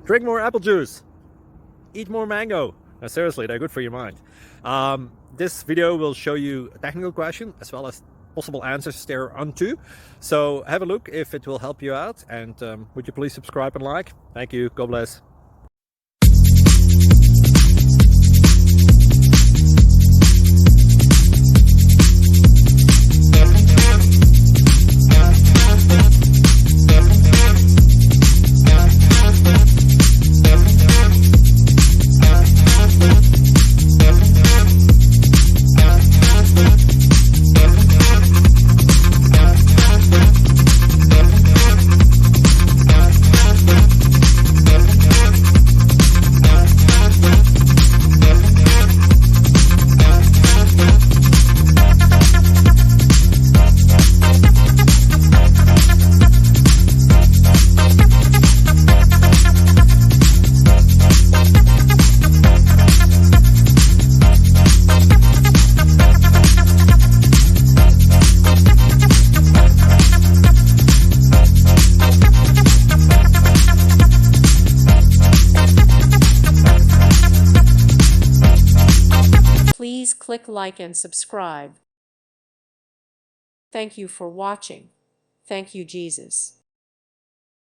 Drink more apple juice. Eat more mango. No, seriously, they're good for your mind. This video will show you a technical question as well as possible answers thereunto. So have a look if it will help you out, and would you please subscribe and like? Thank you. God bless. Please click like and subscribe. Thank you for watching. Thank you, Jesus.